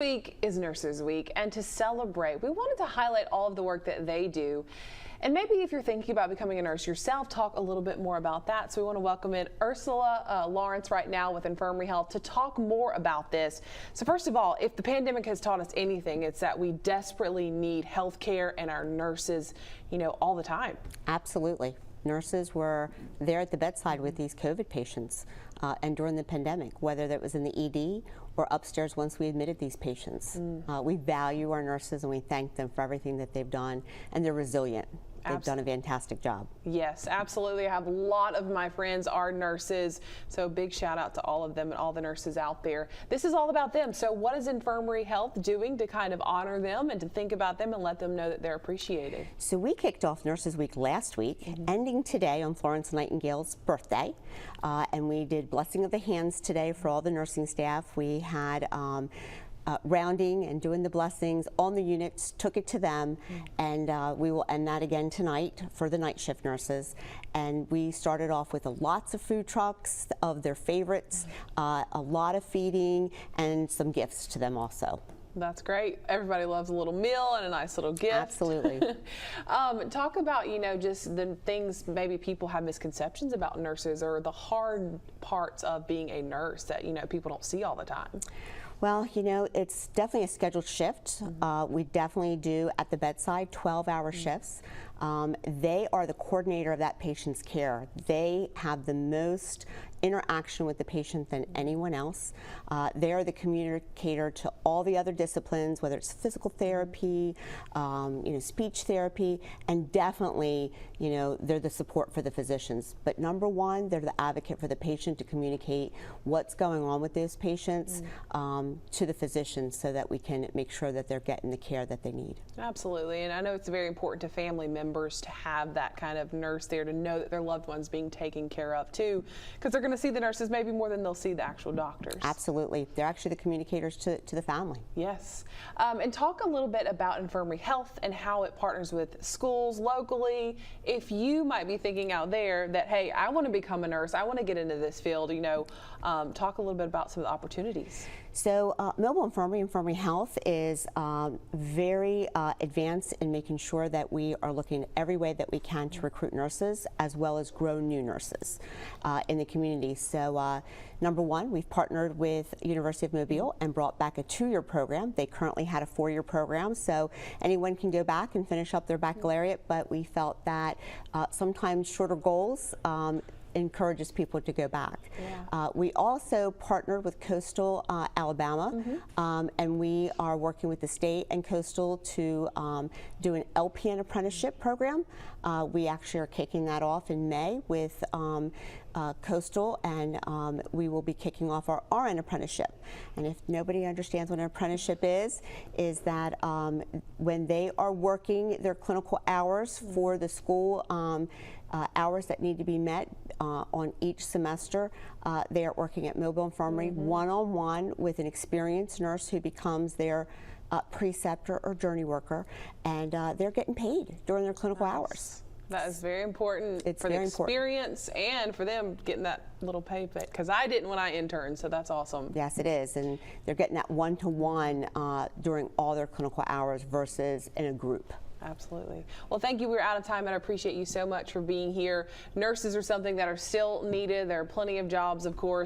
Week is Nurses Week, and to celebrate, we wanted to highlight all of the work that they do. And maybe if you're thinking about becoming a nurse yourself, talk a little bit more about that. So we want to welcome in Ursula Lawrence right now with Infirmary Health to talk more about this. So first of all, if the pandemic has taught us anything, it's that we desperately need health care and our nurses, all the time. Absolutely. Nurses were there at the bedside with these COVID patients and during the pandemic, whether that was in the ED or upstairs once we admitted these patients. We value our nurses and we thank them for everything that they've done, and they're resilient. They've done a fantastic job. Yes, absolutely. I have a lot of my friends are nurses, so big shout out to all of them and all the nurses out there. This is all about them. So what is Infirmary Health doing to kind of honor them and to think about them and let them know that they're appreciated? So we kicked off Nurses Week last week, ending today on Florence Nightingale's birthday, and we did Blessing of the Hands today for all the nursing staff. We had rounding and doing the blessings on the units, took it to them, and we will end that again tonight for the night shift nurses. And we started off with lots of food trucks of their favorites, a lot of feeding, and some gifts to them also. That's great. Everybody loves a little meal and a nice little gift. Absolutely. Talk about, just the things maybe people have misconceptions about nurses or the hard parts of being a nurse that, people don't see all the time. Well, it's definitely a scheduled shift. We definitely do at the bedside 12-hour shifts. They are the coordinator of that patient's care. They have the most interaction with the patient than anyone else. They are the communicator to all the other disciplines, whether it's physical therapy, speech therapy, and definitely, they're the support for the physicians. But number one, they're the advocate for the patient to communicate what's going on with those patients to the physicians so that we can make sure that they're getting the care that they need. Absolutely, and I know it's very important to family members to have that kind of nurse there to know that their loved one's being taken care of too, because they're going to see the nurses maybe more than they'll see the actual doctors. Absolutely. They're actually the communicators to the family. Yes. And talk a little bit about Infirmary Health and how it partners with schools locally. If you might be thinking out there that, hey, I want to become a nurse, I want to get into this field, talk a little bit about some of the opportunities. So Mobile Infirmary, Infirmary Health is very advanced in making sure that we are looking at every way that we can to recruit nurses as well as grow new nurses in the community. So number one, we've partnered with University of Mobile and brought back a 2-year program. They currently had a 4-year program, so anyone can go back and finish up their baccalaureate, but we felt that sometimes shorter goals encourages people to go back. Yeah. We also partnered with Coastal Alabama, and we are working with the state and Coastal to do an LPN apprenticeship program. We actually are kicking that off in May with Coastal, and we will be kicking off our RN apprenticeship. And if nobody understands what an apprenticeship is that when they are working their clinical hours for the school hours that need to be met on each semester, they are working at Mobile Infirmary one-on-one with an experienced nurse who becomes their preceptor or journey worker, and they're getting paid during their clinical hours. That is very important. It's for very the experience important. And for them getting that little pay because I didn't when I interned, so that's awesome. Yes, it is, and they're getting that one-to-one during all their clinical hours versus in a group. Absolutely. Well, thank you. We're out of time, and I appreciate you so much for being here. Nurses are something that are still needed. There are plenty of jobs, of course.